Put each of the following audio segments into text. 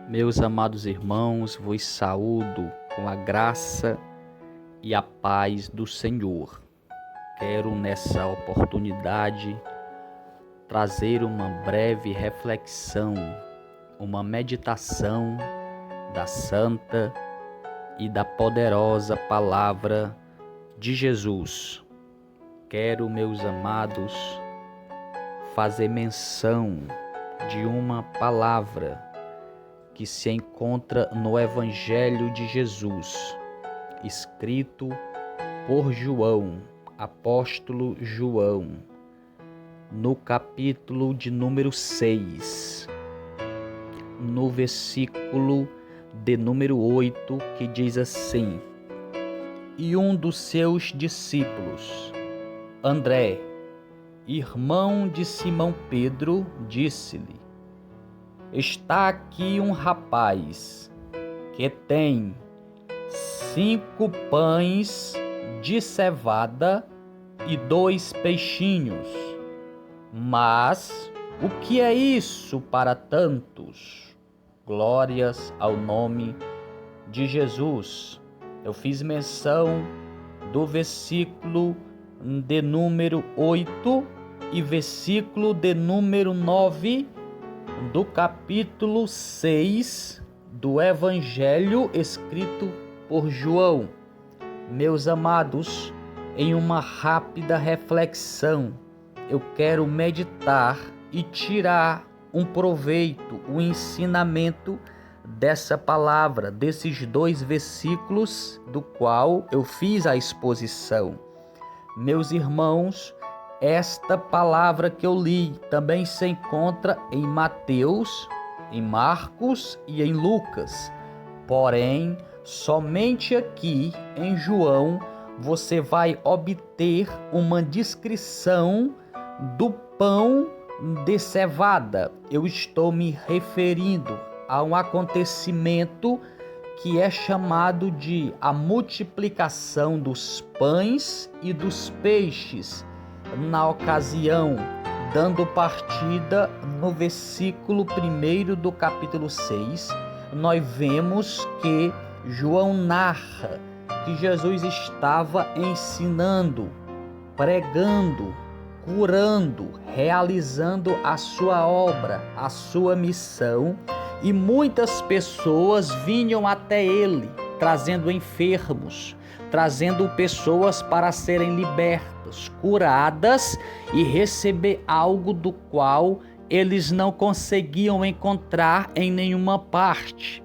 Meus amados irmãos, vos saúdo com a graça e a paz do Senhor. Quero nessa oportunidade trazer uma breve reflexão, uma meditação da santa e da poderosa palavra de Jesus. Quero, meus amados, fazer menção de uma palavra que se encontra no Evangelho de Jesus, escrito por João, apóstolo João, no capítulo de número 6, no versículo de número 8, que diz assim: E um dos seus discípulos, André, irmão de Simão Pedro, disse-lhe: Está aqui um rapaz que tem 5 pães de cevada e 2 peixinhos. Mas o que é isso para tantos? Glórias ao nome de Jesus. Eu fiz menção do versículo de número 8 e versículo de número 9 do capítulo 6 do Evangelho escrito por João. Meus amados, em uma rápida reflexão, eu quero meditar e tirar um proveito, um ensinamento dessa palavra, desses 2 versículos do qual eu fiz a exposição. Meus irmãos, esta palavra que eu li também se encontra em Mateus, em Marcos e em Lucas. Porém, somente aqui em João você vai obter uma descrição do pão de cevada. Eu estou me referindo a um acontecimento que é chamado de a multiplicação dos pães e dos peixes. Na ocasião, dando partida no versículo 1 do capítulo 6, nós vemos que João narra que Jesus estava ensinando, pregando, curando, realizando a sua obra, a sua missão, e muitas pessoas vinham até ele, trazendo enfermos, trazendo pessoas para serem libertas, curadas e receber algo do qual eles não conseguiam encontrar em nenhuma parte.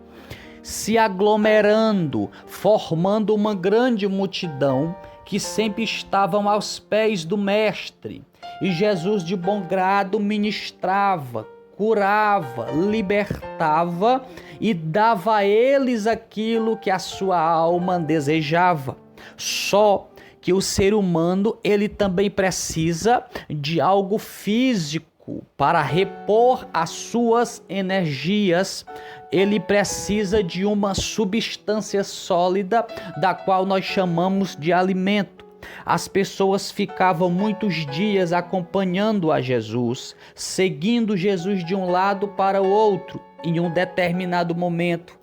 Se aglomerando, formando uma grande multidão que sempre estavam aos pés do Mestre. E Jesus de bom grado ministrava, curava, libertava e dava a eles aquilo que a sua alma desejava. Só que o ser humano, ele também precisa de algo físico para repor as suas energias. Ele precisa de uma substância sólida, da qual nós chamamos de alimento. As pessoas ficavam muitos dias acompanhando a Jesus, seguindo Jesus de um lado para o outro. Em um determinado momento,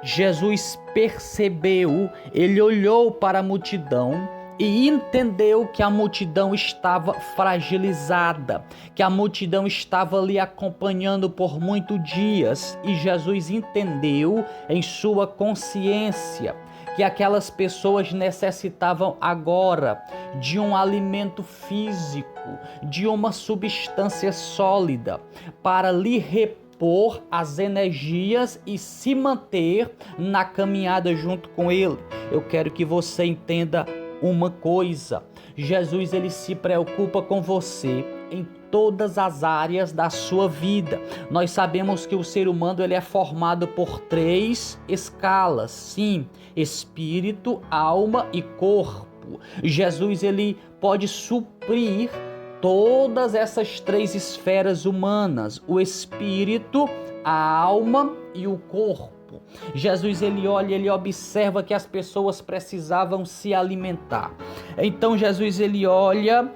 Jesus percebeu, ele olhou para a multidão e entendeu que a multidão estava fragilizada, que a multidão estava ali acompanhando por muitos dias, e Jesus entendeu em sua consciência que aquelas pessoas necessitavam agora de um alimento físico, de uma substância sólida para lhe repor as energias e se manter na caminhada junto com ele. Eu quero que você entenda uma coisa: Jesus, ele se preocupa com você em todas as áreas da sua vida. Nós sabemos que o ser humano, ele é formado por 3 escalas, sim: espírito, alma e corpo. Jesus, ele pode suprir todas essas 3 esferas humanas: o espírito, a alma e o corpo. Jesus, ele olha, ele observa que as pessoas precisavam se alimentar. Então Jesus, ele olha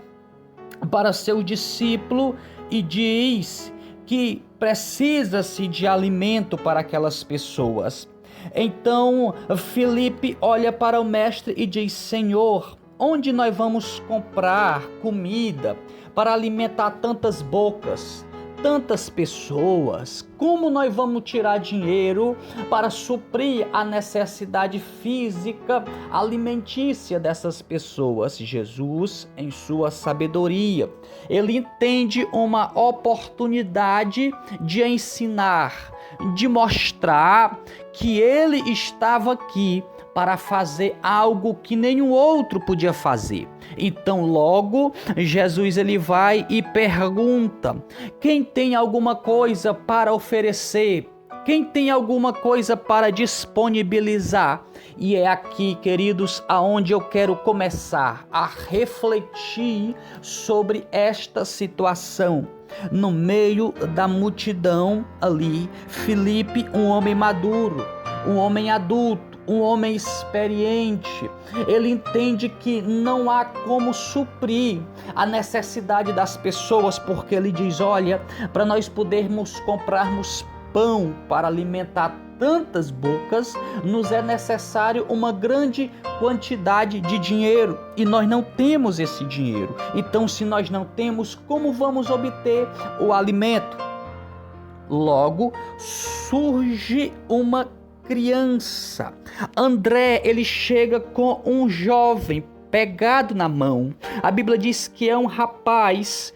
para seu discípulo e diz que precisa-se de alimento para aquelas pessoas. Então Filipe olha para o mestre e diz: Senhor, onde nós vamos comprar comida para alimentar tantas bocas, tantas pessoas? Como nós vamos tirar dinheiro para suprir a necessidade física alimentícia dessas pessoas? Jesus, em sua sabedoria, ele entende uma oportunidade de ensinar, de mostrar que ele estava aqui para fazer algo que nenhum outro podia fazer. Então logo Jesus ele vai e pergunta: quem tem alguma coisa para oferecer? Quem tem alguma coisa para disponibilizar? E é aqui, queridos, aonde eu quero começar a refletir sobre esta situação. No meio da multidão ali, Filipe, um homem maduro, um homem adulto, um homem experiente, ele entende que não há como suprir a necessidade das pessoas, porque ele diz: olha, para nós podermos comprarmos pão para alimentar tantas bocas, nos é necessário uma grande quantidade de dinheiro, e nós não temos esse dinheiro. Então, se nós não temos, como vamos obter o alimento? Logo surge uma criança. André, ele chega com um jovem pegado na mão. A Bíblia diz que é um rapaz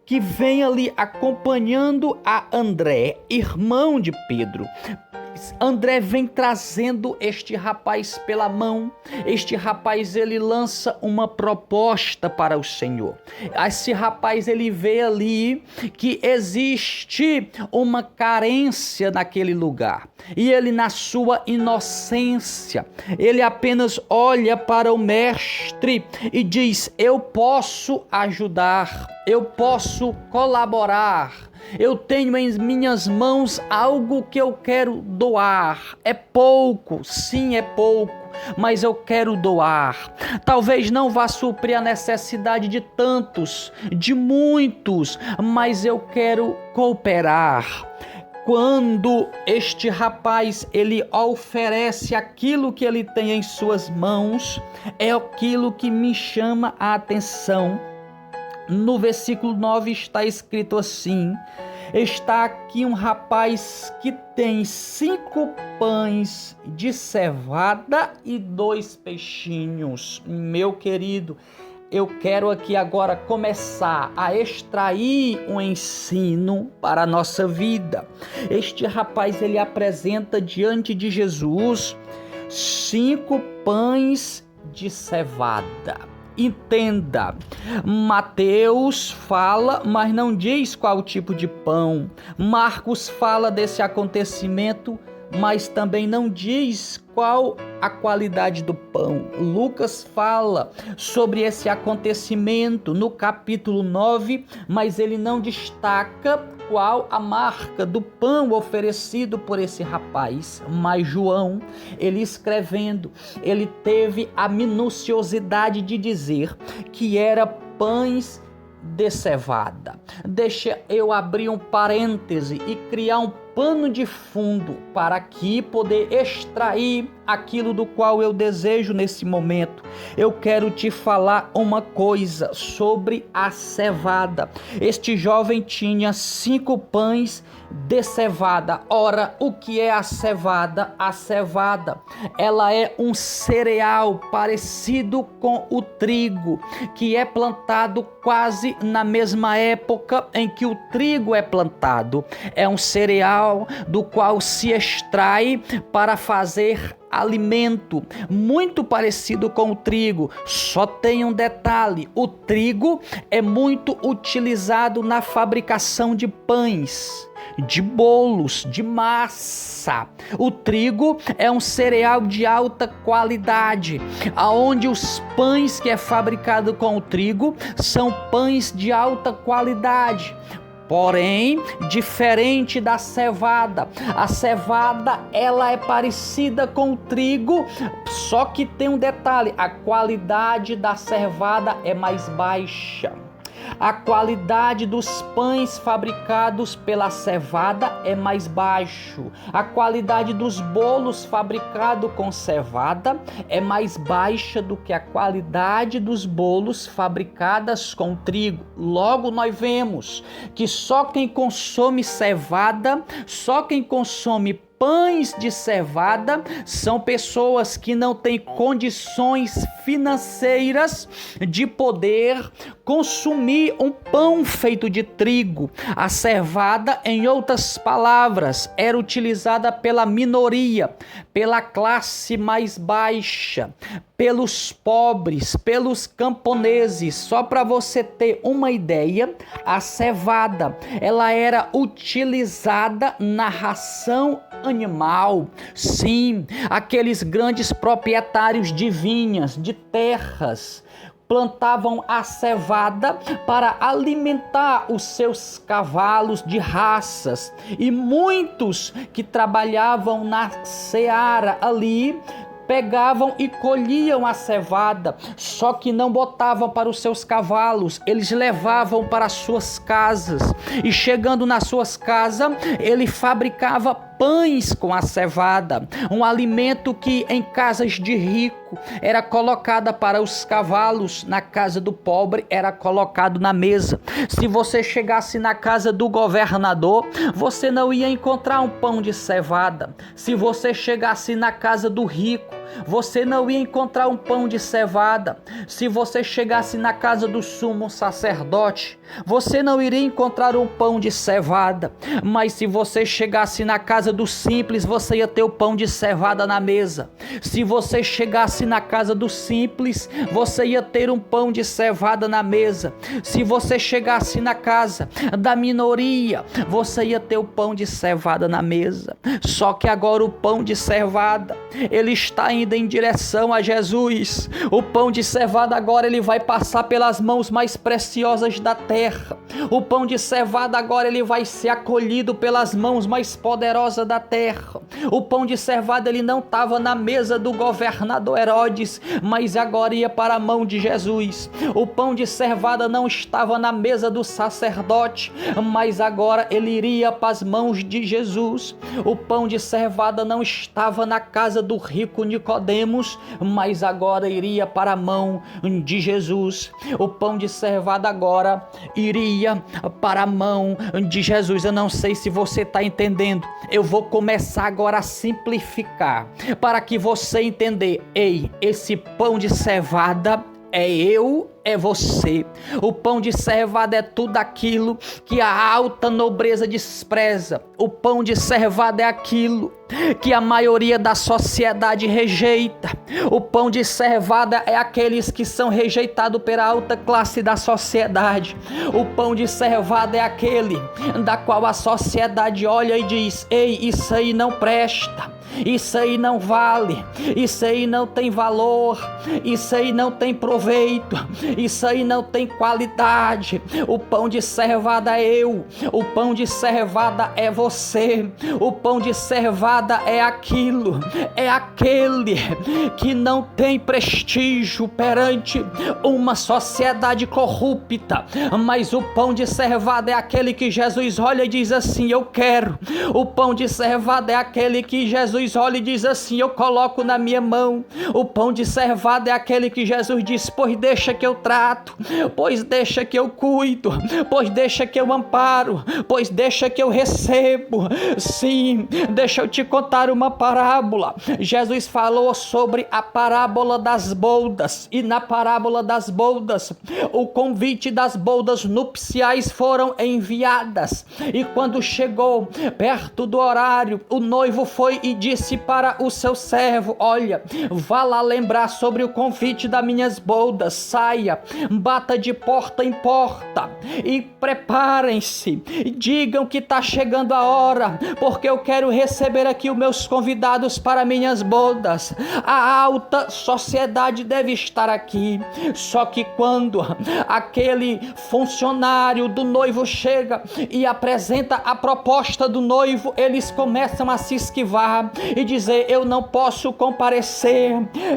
que vem ali acompanhando a André, irmão de Pedro. André vem trazendo este rapaz pela mão. Este rapaz ele lança uma proposta para o Senhor. Esse rapaz ele vê ali que existe uma carência naquele lugar. E ele, na sua inocência, ele apenas olha para o mestre e diz: eu posso ajudar, eu posso colaborar. Eu tenho em minhas mãos algo que eu quero doar. É pouco, sim, é pouco, mas eu quero doar. Talvez não vá suprir a necessidade de tantos, de muitos, mas eu quero cooperar. Quando este rapaz ele oferece aquilo que ele tem em suas mãos, é aquilo que me chama a atenção. No versículo 9 está escrito assim: está aqui um rapaz que tem 5 pães de cevada e 2 peixinhos. Meu querido, eu quero aqui agora começar a extrair um ensino para a nossa vida. Este rapaz ele apresenta diante de Jesus 5 pães de cevada. Entenda, Mateus fala, mas não diz qual tipo de pão. Marcos fala desse acontecimento, mas também não diz qual a qualidade do pão. Lucas fala sobre esse acontecimento no capítulo 9, mas ele não destaca qual a marca do pão oferecido por esse rapaz. Mas João, ele escrevendo, ele teve a minuciosidade de dizer que era pães de cevada. Deixa eu abrir um parêntese e criar um pano de fundo para aqui poder extrair aquilo do qual eu desejo nesse momento. Eu quero te falar uma coisa sobre a cevada. Este jovem tinha 5 pães de cevada. Ora, o que é a cevada? A cevada, ela é um cereal parecido com o trigo, que é plantado quase na mesma época em que o trigo é plantado. É um cereal do qual se extrai para fazer alimento, muito parecido com o trigo. Só tem um detalhe: o trigo é muito utilizado na fabricação de pães, de bolos, de massa. O trigo é um cereal de alta qualidade, aonde os pães que é fabricado com o trigo são pães de alta qualidade. Porém, diferente da cevada, a cevada ela é parecida com o trigo, só que tem um detalhe: a qualidade da cevada é mais baixa. A qualidade dos pães fabricados pela cevada é mais baixo. A qualidade dos bolos fabricados com cevada é mais baixa do que a qualidade dos bolos fabricados com trigo. Logo nós vemos que só quem consome cevada, só quem consome pães de cevada são pessoas que não têm condições financeiras de poder consumir um pão feito de trigo. A cevada, em outras palavras, era utilizada pela minoria, pela classe mais baixa, pelos pobres, pelos camponeses. Só para você ter uma ideia, a cevada, ela era utilizada na ração animal. Sim, aqueles grandes proprietários de vinhas, de terras, plantavam a cevada para alimentar os seus cavalos de raças. E muitos que trabalhavam na seara ali pegavam e colhiam a cevada, só que não botavam para os seus cavalos, eles levavam para as suas casas. E chegando nas suas casas, ele fabricava pães com a cevada, um alimento que em casas de rico era colocada para os cavalos, na casa do pobre era colocado na mesa. Se você chegasse na casa do governador, você não ia encontrar um pão de cevada. Se você chegasse na casa do rico, você não ia encontrar um pão de cevada. Se você chegasse na casa do sumo sacerdote, você não iria encontrar um pão de cevada. Mas se você chegasse na casa do simples, você ia ter o pão de cevada na mesa. Se você chegasse na casa do simples, você ia ter um pão de cevada na mesa. Se você chegasse na casa da minoria, você ia ter o pão de cevada na mesa. Só que agora o pão de cevada, ele está indo em direção a Jesus. O pão de cevada agora ele vai passar pelas mãos mais preciosas da terra. O pão de cevada agora ele vai ser acolhido pelas mãos mais poderosas da terra. O pão de cevada ele não estava na mesa do governador Herodes, mas agora ia para a mão de Jesus. O pão de cevada não estava na mesa do sacerdote, mas agora ele iria para as mãos de Jesus. O pão de cevada não estava na casa do rico Nicodemos, mas agora iria para a mão de Jesus. O pão de cevada agora iria para a mão de Jesus. Eu não sei se você está entendendo. Eu vou começar agora a simplificar para que você entender. Ei, esse pão de cevada é eu, é você. O pão de cevada é tudo aquilo que a alta nobreza despreza. O pão de cevada é aquilo que a maioria da sociedade rejeita. O pão de cevada é aqueles que são rejeitados pela alta classe da sociedade. O pão de cevada é aquele da qual a sociedade olha e diz: ei, isso aí não presta. Isso aí não vale, isso aí não tem valor, isso aí não tem proveito, isso aí não tem qualidade. O pão de cevada é eu, o pão de cevada é você, o pão de cevada é aquilo, é aquele que não tem prestígio perante uma sociedade corrupta, mas o pão de cevada é aquele que Jesus olha e diz assim: eu quero. O pão de cevada é aquele que Jesus olha e diz assim: eu coloco na minha mão. O pão de cevada é aquele que Jesus diz: pois deixa que eu trato, pois deixa que eu cuido, pois deixa que eu amparo, pois deixa que eu recebo. Sim, deixa eu te contar uma parábola. Jesus falou sobre a parábola das bodas, e na parábola das bodas, o convite das bodas nupciais foram enviadas, e quando chegou perto do horário, o noivo foi e disse para o seu servo: olha, vá lá lembrar sobre o convite das minhas bodas, saia, bata de porta em porta e preparem-se, digam que está chegando a hora, porque eu quero receber aqui os meus convidados para minhas bodas. A alta sociedade deve estar aqui. Só que quando aquele funcionário do noivo chega e apresenta a proposta do noivo, eles começam a se esquivar e dizer: eu não posso comparecer,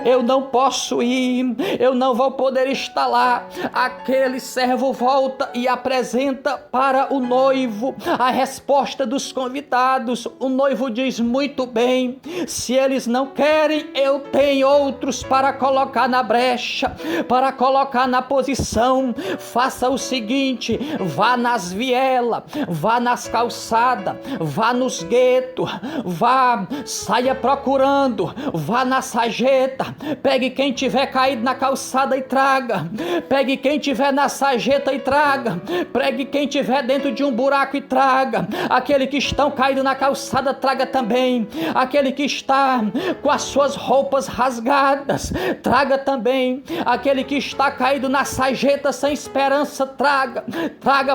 eu não posso ir, eu não vou poder estar falar, aquele servo volta e apresenta para o noivo a resposta dos convidados. O noivo diz: muito bem, se eles não querem, eu tenho outros para colocar na brecha, para colocar na posição. Faça o seguinte: vá nas vielas, vá nas calçadas, vá nos guetos, vá, saia procurando, vá na sarjeta, pegue quem tiver caído na calçada e traga, pegue quem tiver na sarjeta e traga, pegue quem tiver dentro de um buraco e traga, aquele que estão caído na calçada traga também, aquele que está com as suas roupas rasgadas traga também, aquele que está caído na sarjeta sem esperança traga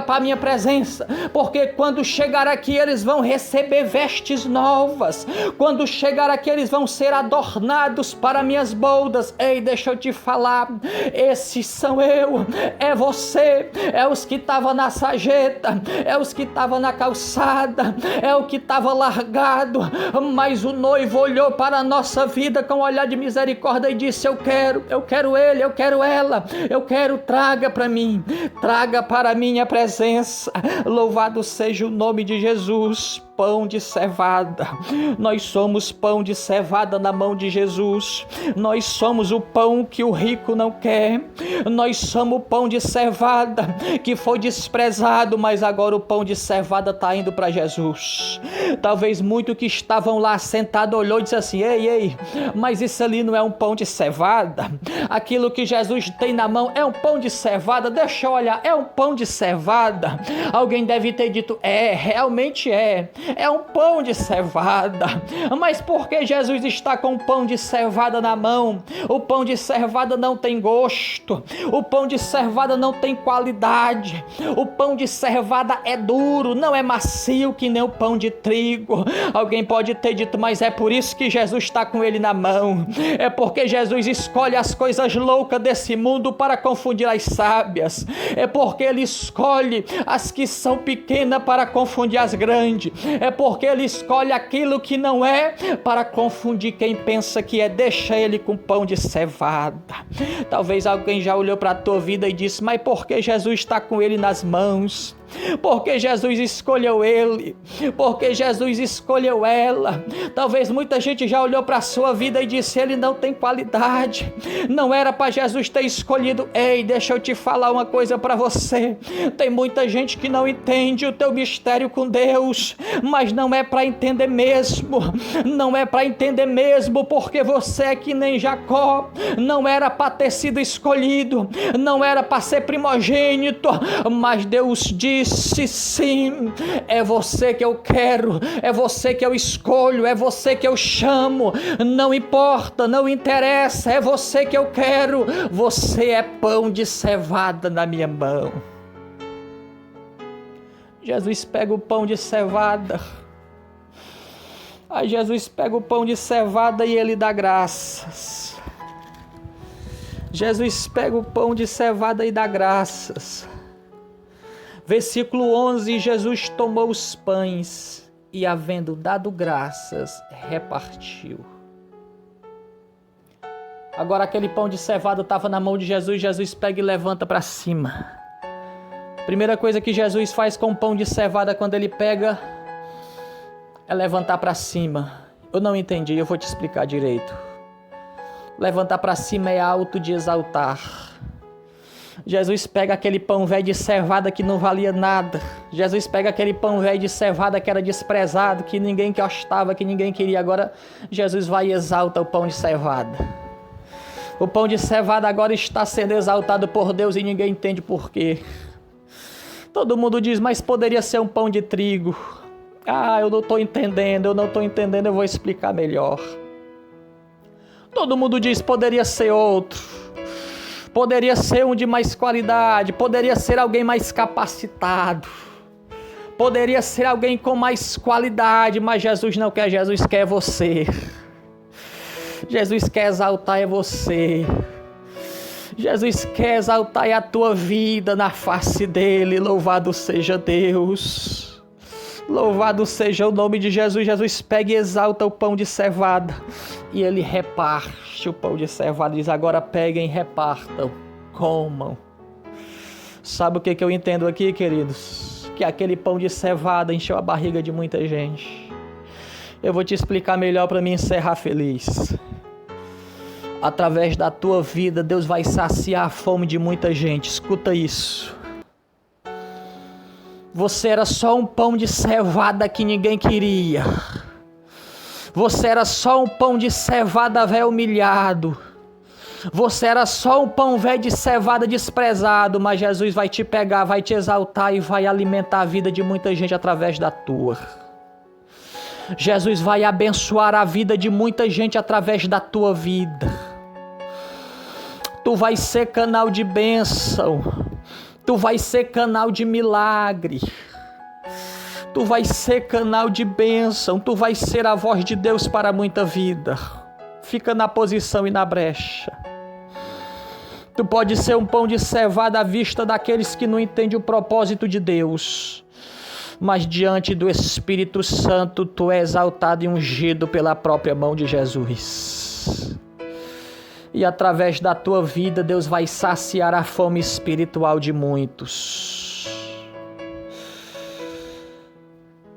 para a minha presença, porque quando chegar aqui eles vão receber vestes novas, quando chegar aqui eles vão ser adornados para minhas bodas. Ei, deixa eu te falar, esses são eu, é você, é os que estavam na sarjeta, é os que estavam na calçada, é o que estava largado, mas o noivo olhou para a nossa vida com um olhar de misericórdia e disse: eu quero ele, eu quero ela, eu quero, traga para mim, traga para a minha presença. Louvado seja o nome de Jesus. Pão de cevada, nós somos pão de cevada na mão de Jesus, nós somos o pão que o rico não quer, nós somos o pão de cevada que foi desprezado, mas agora o pão de cevada está indo para Jesus. Talvez muitos que estavam lá sentados olhou e disse assim: ei, mas isso ali não é um pão de cevada? Aquilo que Jesus tem na mão é um pão de cevada? Deixa eu olhar, é um pão de cevada? Alguém deve ter dito: realmente é um pão de cevada. Mas por que Jesus está com o pão de cevada na mão? O pão de cevada não tem gosto, o pão de cevada não tem qualidade, o pão de cevada é duro, não é macio que nem o pão de trigo. Alguém pode ter dito: mas é por isso que Jesus está com ele na mão, é porque Jesus escolhe as coisas loucas desse mundo para confundir as sábias, é porque ele escolhe as que são pequenas para confundir as grandes, é porque ele escolhe aquilo que não é para confundir quem pensa que é. Deixa ele com pão de cevada. Talvez alguém já olhou para a tua vida e disse: mas por que Jesus está com ele nas mãos? Porque Jesus escolheu ele, porque Jesus escolheu ela. Talvez muita gente já olhou para a sua vida e disse: ele não tem qualidade, não era para Jesus ter escolhido. Ei, deixa eu te falar uma coisa para você, tem muita gente que não entende o teu mistério com Deus, mas não é para entender mesmo, não é para entender mesmo, porque você é que nem Jacó, não era para ter sido escolhido, não era para ser primogênito, mas Deus disse: sim, é você que eu quero, é você que eu escolho, é você que eu chamo, não importa, não interessa, é você que eu quero, você é pão de cevada na minha mão. Jesus pega o pão de cevada, aí Jesus pega o pão de cevada e ele dá graças. Jesus pega o pão de cevada e dá graças. Versículo 11, Jesus tomou os pães e, havendo dado graças, repartiu. Agora aquele pão de cevada estava na mão de Jesus, Jesus pega e levanta para cima. Primeira coisa que Jesus faz com o pão de cevada quando ele pega é levantar para cima. Eu não entendi, eu vou te explicar direito. Levantar para cima é alto de exaltar. Jesus pega aquele pão velho de cevada que não valia nada. Jesus pega aquele pão velho de cevada que era desprezado, que ninguém gostava, que ninguém queria. Agora Jesus vai e exalta o pão de cevada. O pão de cevada agora está sendo exaltado por Deus e ninguém entende por quê. Todo mundo diz: mas poderia ser um pão de trigo. Eu não estou entendendo, eu vou explicar melhor. Todo mundo diz: poderia ser outro. Poderia ser um de mais qualidade, poderia ser alguém mais capacitado, poderia ser alguém com mais qualidade, mas Jesus não quer, Jesus quer você. Jesus quer exaltar você. Jesus quer exaltar a tua vida na face dele. Louvado seja Deus. Louvado seja o nome de Jesus. Jesus pega e exalta o pão de cevada e ele reparte o pão de cevada. Diz: agora peguem e repartam, comam. Sabe o que eu entendo aqui, queridos? Que aquele pão de cevada encheu a barriga de muita gente. Eu vou te explicar melhor para me encerrar feliz. Através da tua vida, Deus vai saciar a fome de muita gente. Escuta isso. Você era só um pão de cevada que ninguém queria. Você era só um pão de cevada velho humilhado. Você era só um pão velho de cevada desprezado, mas Jesus vai te pegar, vai te exaltar e vai alimentar a vida de muita gente através da tua. Jesus vai abençoar a vida de muita gente através da tua vida. Tu vai ser canal de bênção. Tu vai ser canal de milagre. Tu vai ser canal de bênção. Tu vai ser a voz de Deus para muita vida. Fica na posição e na brecha. Tu pode ser um pão de cevada à vista daqueles que não entendem o propósito de Deus. Mas diante do Espírito Santo, tu é exaltado e ungido pela própria mão de Jesus. E através da tua vida, Deus vai saciar a fome espiritual de muitos.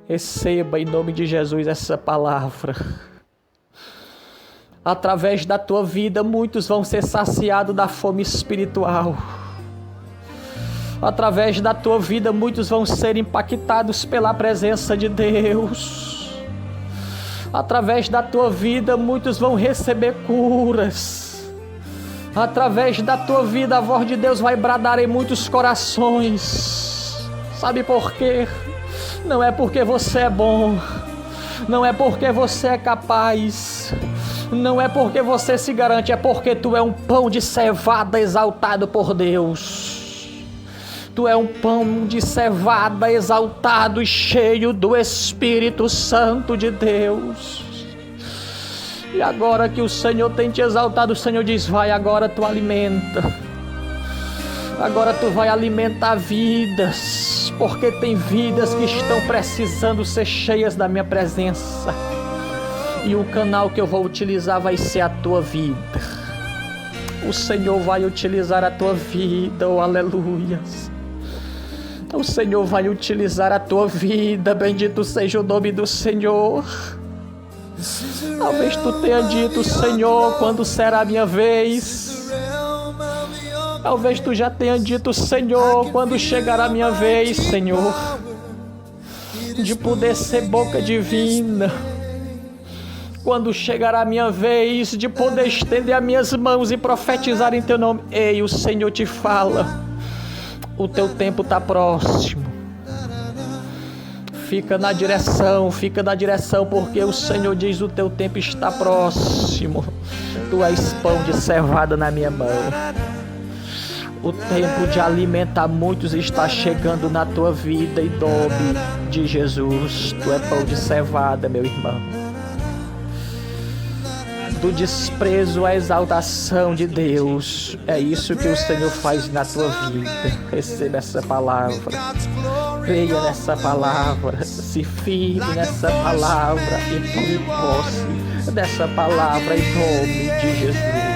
Receba em nome de Jesus essa palavra. Através da tua vida, muitos vão ser saciados da fome espiritual. Através da tua vida, muitos vão ser impactados pela presença de Deus. Através da tua vida, muitos vão receber curas. Através da tua vida, a voz de Deus vai bradar em muitos corações. Sabe por quê? Não é porque você é bom. Não é porque você é capaz. Não é porque você se garante. É porque tu é um pão de cevada exaltado por Deus. Tu é um pão de cevada exaltado e cheio do Espírito Santo de Deus. E agora que o Senhor tem te exaltado, o Senhor diz, vai, agora tu alimenta. Agora tu vai alimentar vidas, porque tem vidas que estão precisando ser cheias da minha presença. E o canal que eu vou utilizar vai ser a tua vida. O Senhor vai utilizar a tua vida, oh aleluias. O Senhor vai utilizar a tua vida, bendito seja o nome do Senhor. Talvez tu tenha dito, Senhor, quando será a minha vez? Talvez tu já tenha dito, Senhor, quando chegará a minha vez, Senhor, de poder ser boca divina. Quando chegará a minha vez de poder estender as minhas mãos e profetizar em teu nome. Ei, o Senhor te fala, o teu tempo está próximo. Fica na direção, porque o Senhor diz, o teu tempo está próximo. Tu és pão de cevada na minha mão. O tempo de alimentar muitos está chegando na tua vida, em nome de Jesus. Tu é pão de cevada, meu irmão. Do desprezo à exaltação de Deus. É isso que o Senhor faz na tua vida. Receba essa palavra. Creia nessa palavra. Se firme nessa palavra e tome posse dessa palavra em nome de Jesus.